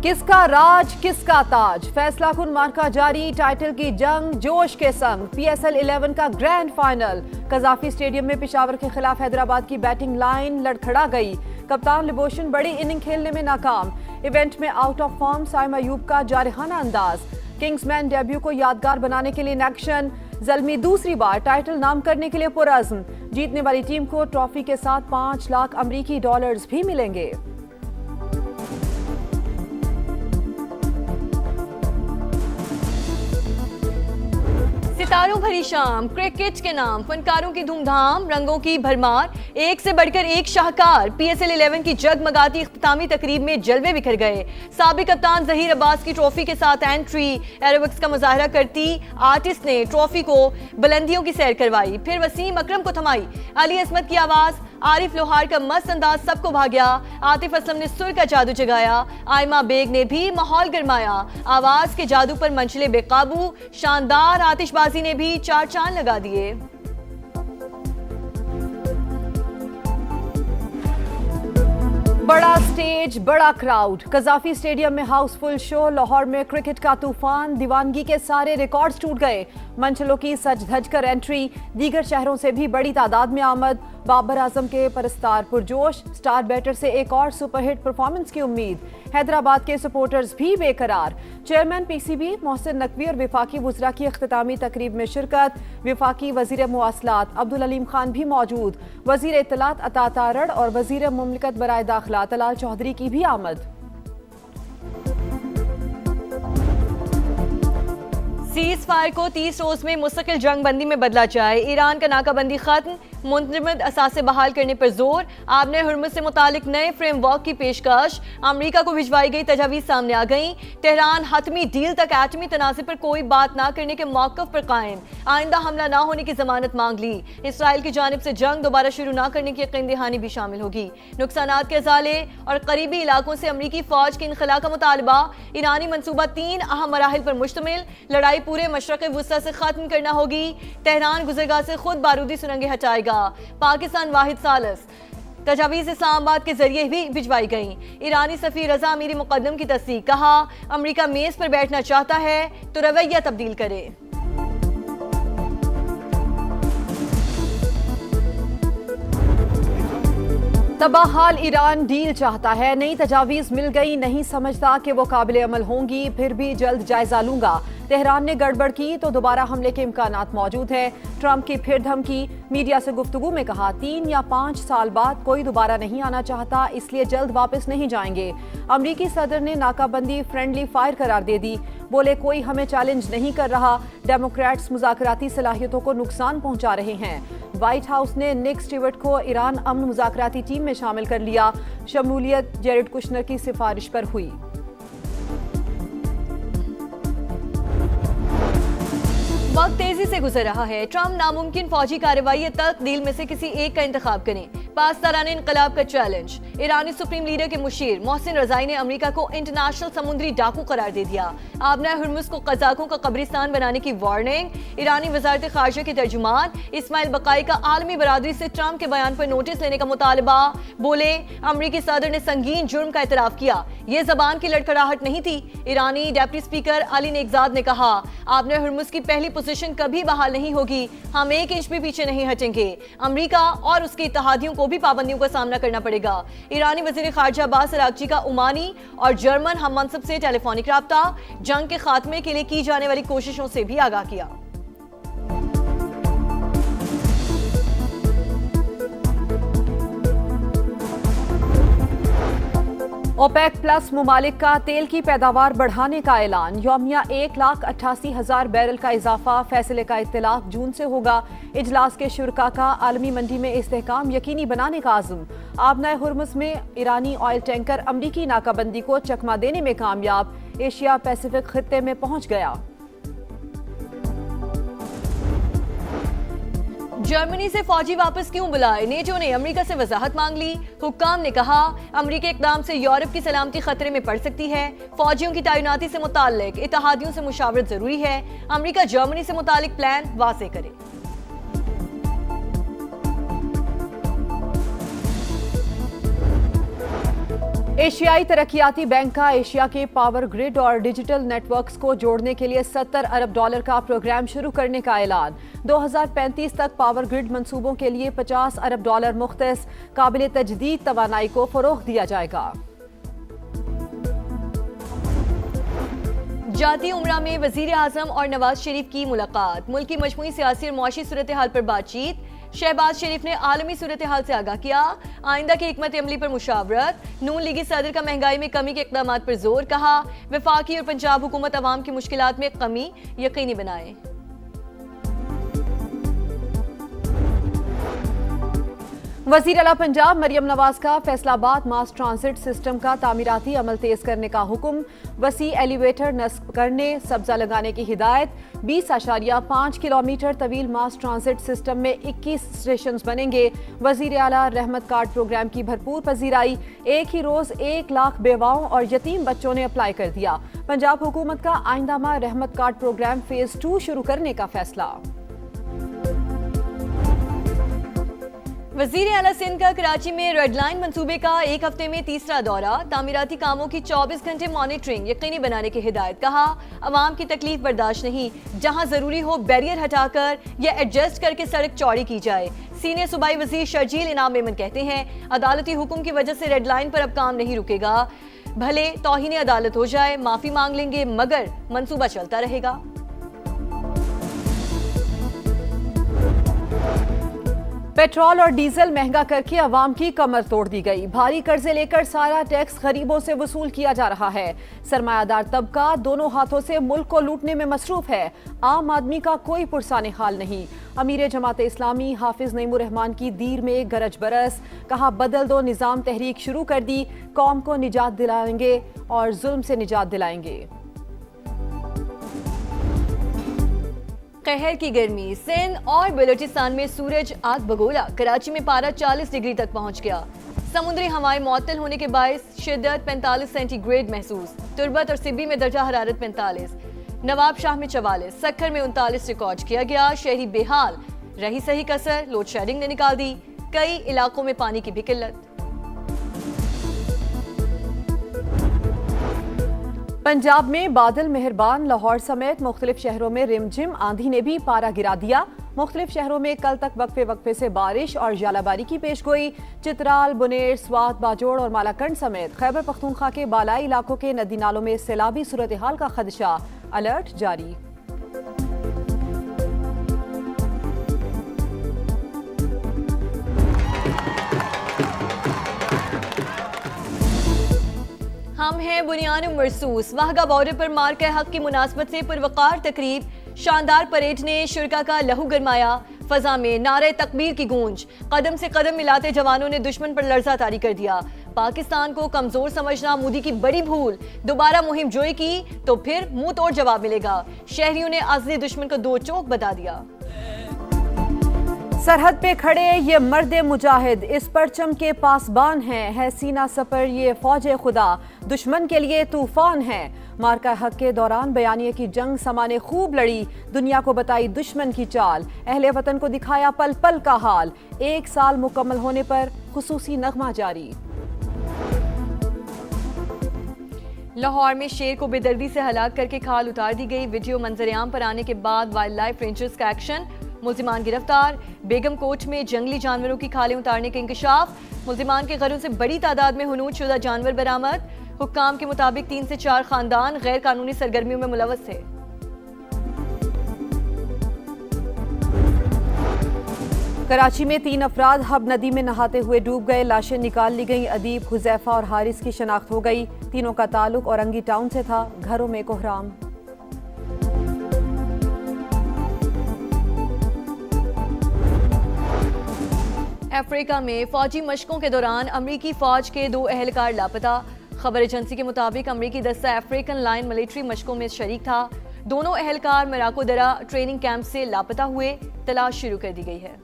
किसका राज किसका ताज, फैसला कुन मार्का जारी, टाइटल की जंग जोश के संग। PSL 11 का ग्रैंड फाइनल कजाफी स्टेडियम में पेशावर के खिलाफ हैदराबाद की बैटिंग लाइन लड़खड़ा गई। कप्तान लिबोशन बड़ी इनिंग खेलने में नाकाम। इवेंट में out of form Saim Ayub का जारहाना अंदाज। किंग्समैन डेब्यू को यादगार बनाने के लिए इन एक्शन। जल्मी दूसरी बार टाइटल नाम करने के लिए पुरअज़्म। जीतने वाली टीम को ट्रॉफी के साथ 5 लाख अमरीकी डॉलर्स भी मिलेंगे। सितारों भरी शाम, क्रिकेट के नाम, फनकारों की धूमधाम, रंगों की भरमार, एक से बढ़कर एक शाहकार। PSL 11 की जगमगाती इख्तितामी तकरीब में जलवे बिखर गए। साबिक कप्तान जहीर अब्बास की ट्रॉफी के साथ एंट्री, एरोबिक्स का मुजाहरा करती आर्टिस्ट ने ट्रॉफी को बुलंदियों की सैर करवाई, फिर वसीम अकरम को थमाई। अली असमत की आवाज, आरिफ लोहार का मस्त अंदाज सबको भा गया। आतिफ असलम ने सुर का जादू जगाया, आयमा बेग ने भी माहौल गरमाया। आवाज के जादू पर मंचले बेकाबू, शानदार आतिशबाजी ने भी 4 चांद लगा दिए। बड़ा स्टेज, बड़ा क्राउड, कजाफी स्टेडियम में हाउसफुल शो। लाहौर में क्रिकेट का तूफान, दीवानगी के सारे रिकॉर्ड्स टूट गए। मंचलों की सज धज कर एंट्री, दीगर शहरों से भी बड़ी तादाद में आमद। बाबर आजम के परस्तार पुरजोश, स्टार बैटर से एक और सुपरहिट परफॉर्मेंस की उम्मीद। हैदराबाद के सपोर्टर्स भी बेकरार। चेयरमैन PCB मोहसिन नकवी और विफाकी वज़रा की इख्तितामी तकरीब में शिरकत। विफाकी वज़ीर मुवासलात अब्दुल अलीम खान भी मौजूद। वज़ीर इत्तलात अता तारड़ और वज़ीर मुमलिकत बराए दाखिला तलाल चौधरी की भी आमद। सीज फायर को 30 रोज में मुस्तकिल जंग बंदी में बदला जाए। ईरान का नाकाबंदी खत्म, मुंतजमद असासे बहाल करने पर जोर। आबने हुर्मुज़ से मुतालिक नए फ्रेमवर्क की पेशकश। अमरीका को भिजवाई गई तजावीज़ सामने आ गई। तेहरान हतमी डील तक एटमी तनाज़े पर कोई बात ना करने के मौक़िफ़ पर कायम। आइंदा हमला ना होने की जमानत मांग ली। इसराइल की जानिब से जंग दोबारा शुरू ना करने की यकीन दहानी भी शामिल होगी। नुकसानात के अजाले और करीबी इलाकों से अमरीकी फौज के इनखला का मुतालबा। ईरानी मनसूबा 3 अहम मराहिल पर मुश्तमिल। लड़ाई पूरे मशरक़ वुस्ता से खत्म करना होगी। तेहरान गुज़रगाह से खुद बारूदी सुरंगें हटाएगा। पाकिस्तान वाहिद सालस तजावीज़ इस्लामाबाद के जरिए भी भिजवाई गई। ईरानी सफ़ीर रजा अमीरी मुकद्दम की तस्दीक, कहा अमरीका मेज़ पर बैठना चाहता है तो रवैया तब्दील करे। तबाहाल ईरान डील चाहता है, नई तजावीज़ मिल गई, नहीं समझता कि वो काबिल अमल होंगी, फिर भी जल्द जायजा लूंगा। तेहरान ने गड़बड़ की तो दोबारा हमले के इम्कानात मौजूद है। ट्रंप की फिर धमकी, मीडिया से गुफ्तगू में कहा 3 या 5 साल बाद कोई दोबारा नहीं आना चाहता, इसलिए जल्द वापस नहीं जाएंगे। अमरीकी सदर ने नाकाबंदी फ्रेंडली फायर करार दे दी, बोले कोई हमें चैलेंज नहीं कर रहा। डेमोक्रेट्स मुज़ाकराती सलाहियतों को नुकसान पहुंचा रहे हैं। व्हाइट हाउस ने निक स्टीवर्ट को ईरान अमन मुज़ाकराती टीम में शामिल कर लिया। शमूलियत जेरेड कुशनर की सिफारिश पर हुई। वक्त तेजी से गुजर रहा है। ट्रंप नामुमकिन फौजी कार्रवाई तक डील में से किसी एक का इंतखाब करें। पासदाराने इनकलाब का चैलेंज। ईरानी सुप्रीम लीडर के मुशीर मोहसिन रजाई ने अमेरिका को इंटरनेशनल समुद्री डाकू करार दे दिया। आबना हुर्मुज़ को कज़ाकों का कब्रिस्तान बनाने की वार्निंग। ईरानी वजारत खारजा के तर्जुमान इस्माइल बकाई का आलमी बरादरी से ट्रंप के बयान पर नोटिस लेने का मुतालबा। बोले अमरीकी सदर ने संगीन जुर्म का एतराफ किया, ये जबान की लड़खड़ाहट नहीं थी। ईरानी डेप्टी स्पीकर अली नेगजाद ने कहा आबना हुर्मुज़ की पहली पोजीशन कभी बहाल नहीं होगी, हम 1 इंच भी पीछे नहीं हटेंगे। अमरीका और उसके इत्तेहादियों को भी पाबंदियों का सामना करना पड़ेगा। ईरानी वज़ीर ख़ारजा अब्बास अराग़ची का ओमानी और जर्मन हम मनसब से टेलीफोनिक राब्ता, जंग के खात्मे के लिए की जाने वाली कोशिशों से भी आगाह किया। ओपेक प्लस मुमालिक का तेल की पैदावार बढ़ाने का ऐलान। यौमिया 1,88,000 बैरल का इजाफा। फैसले का इत्तलाक जून से होगा। इजलास के शुरका का आलमी मंडी में इस्तेहकाम यकीनी बनाने का आज़म। आबना हुर्मुज़ में ईरानी ऑयल टैंकर अमरीकी नाकाबंदी को चकमा देने में कामयाब। एशिया पैसिफिक खित्ते में पहुंच गया। जर्मनी से फौजी वापस क्यों बुलाए, नेटो ने अमेरिका से वजाहत मांग ली। हुक्काम ने कहा अमेरिकी इकदाम से यूरोप की सलामती खतरे में पड़ सकती है। फौजियों की तैनाती से मुताल्लिक इत्तेहादियों से मुशावरत जरूरी है। अमेरिका जर्मनी से मुताल्लिक प्लान वाज़ेह करे। एशियाई तरक्कियाती बैंक का एशिया के पावर ग्रिड और डिजिटल नेटवर्क्स को जोड़ने के लिए $70 अरब का प्रोग्राम शुरू करने का ऐलान। 2035 तक पावर ग्रिड मंसूबों के लिए $50 अरब मुख्तस काबिल तजदीद तवानाई को फरोग दिया जाएगा। जाती उमरा में वजीर आजम और नवाज शरीफ की मुलाकात, मुल्क की मजमूई सियासी और मुआशी सूरत हाल पर बातचीत। शहबाज शरीफ ने आलमी सूरत हाल से आगाह किया, आइंदा की हिकमत अमली पर मुशावरत। नून लीगी सदर का महंगाई में कमी के इक़दामात पर जोर, कहा वफाकी और पंजाब हुकूमत अवाम की मुश्किलात में कमी यकीनी बनाए। वज़ीर आला पंजाब मरियम नवाज का फैसलाबाद मास ट्रांसिट सिस्टम का तामीराती अमल तेज करने का हुक्म, वसी एलिवेटर नस्ब करने, सब्जा लगाने की हिदायत। 20.5 किलोमीटर तवील मास ट्रांसिट सिस्टम में 21 स्टेशन बनेंगे। वज़ीर आला रहमत कार्ड प्रोग्राम की भरपूर पजीराई, एक ही रोज 1 लाख बेवाओं और यतीम बच्चों ने अप्लाई कर दिया। पंजाब हुकूमत का आइंदा माह रहमत कार्ड प्रोग्राम फेज 2 शुरू करने का फैसला। वजीर आला सिंध का कराची में रेड लाइन मंसूबे का एक हफ्ते में तीसरा दौरा, तामीराती कामों की 24 घंटे मॉनिटरिंग यकीनी बनाने की हिदायत। कहा अवाम की तकलीफ बर्दाश्त नहीं, जहां जरूरी हो बैरियर हटाकर या एडजस्ट करके सड़क चौड़ी की जाए। सीनियर सूबाई वजीर शर्जील इनाम मेमन कहते हैं अदालती हुक्म की वजह से रेड लाइन पर अब काम नहीं रुकेगा, भले तौहीन अदालत हो जाए, माफी मांग लेंगे मगर मंसूबा चलता रहेगा। पेट्रोल और डीजल महंगा करके अवाम की कमर तोड़ दी गई। भारी कर्जे लेकर सारा टैक्स गरीबों से वसूल किया जा रहा है। सरमायादार तबका दोनों हाथों से मुल्क को लूटने में मसरूफ है। आम आदमी का कोई पुरसाने हाल नहीं। अमीर जमात इस्लामी हाफिज नईमुर रहमान की दीर में गरज बरस, कहा बदल दो निजाम तहरीक शुरू कर दी, कौम को निजात दिलाएंगे और जुल्म से निजात दिलाएंगे। कहर की गर्मी, सिंध और बलोचिस्तान में सूरज आग बगोला। कराची में पारा 40 डिग्री तक पहुंच गया। समुद्री हवाएं मुअत्तल होने के बायस शिद्दत 45 सेंटीग्रेड महसूस। तुर्बत और सिब्बी में दर्जा हरारत 45, नवाब शाह में 44, सक्खर में 39 रिकॉर्ड किया गया। शहरी बेहाल, रही सही कसर लोड शेडिंग ने निकाल दी। कई इलाकों में पानी की भी किल्लत। पंजाब में बादल मेहरबान, लाहौर समेत मुख्तलिफ शहरों में रिमझिम आंधी ने भी पारा गिरा दिया। मुख्तलिफ शहरों में कल तक वक्फे वक्फे से बारिश और जालाबारी की पेशगोई। चित्राल, बुनेर, स्वात, बाजोड़ और मालाकंड समेत खैबर पख्तूनख्वा के बालाई इलाकों के नदी नालों में सैलाबी सूरत हाल का खदशा, अलर्ट जारी। हम हैं बुनियान मरसूस। वाहगा बॉर्डर पर मार के हक की मुनासबत से पुरवकार तकरीब, शानदार परेड ने शुरका का लहू गरमाया। फजा में नारे तकबीर की गूंज, कदम से कदम मिलाते जवानों ने दुश्मन पर लर्जा तारी कर दिया। पाकिस्तान को कमजोर समझना मोदी की बड़ी भूल, दोबारा मुहिम जोई की तो फिर मुंह तोड़ जवाब मिलेगा। शहरियों ने असली दुश्मन को दो चौक बता दिया। सरहद पे खड़े ये मर्द मुजाहिद इस परचम के पासबान हैं, है सीना सपर ये फौज खुदा, दुश्मन के लिए तूफान है। मार्का हक के दौरान बयानिए की जंग समाने खूब लड़ी, दुनिया को बताई दुश्मन की चाल, अहले वतन को दिखाया पल पल का हाल। 1 साल मुकम्मल होने पर खुसूसी नगमा जारी। लाहौर में शेर को बेदर्दी से हलाक करके खाल उतार दी गई। वीडियो मंजरेआम पर आने के बाद वाइल्ड लाइफ रेंजर्स का एक्शन, मुल्जिमान गिरफ्तार। बेगम कोट में जंगली जानवरों की खालें उतारने के इंकशाफ, मुल्जिमान के घरों से बड़ी तादाद में हुनूद शुदा जानवर बरामद। हुक्काम के मुताबिक 3 से 4 खानदान गैर कानूनी सरगर्मियों में मुलव्वस थे। कराची में 3 अफराद हब नदी में नहाते हुए डूब गए, लाशें निकाल ली गईं। अदीब, हुजैफा और हारिस की शनाख्त हो गई। तीनों का ताल्लुक औरंगी टाउन से था। घरों में कोहराम। अफ्रीका में फौजी मशकों के दौरान अमरीकी फौज के 2 एहलकार लापता। खबर एजेंसी के मुताबिक अमरीकी दस्ता अफ्रीकन लाइन मिलिट्री मशकों में शरीक था। दोनों एहलकार मराको दरा ट्रेनिंग कैंप से लापता हुए, तलाश शुरू कर दी गई है।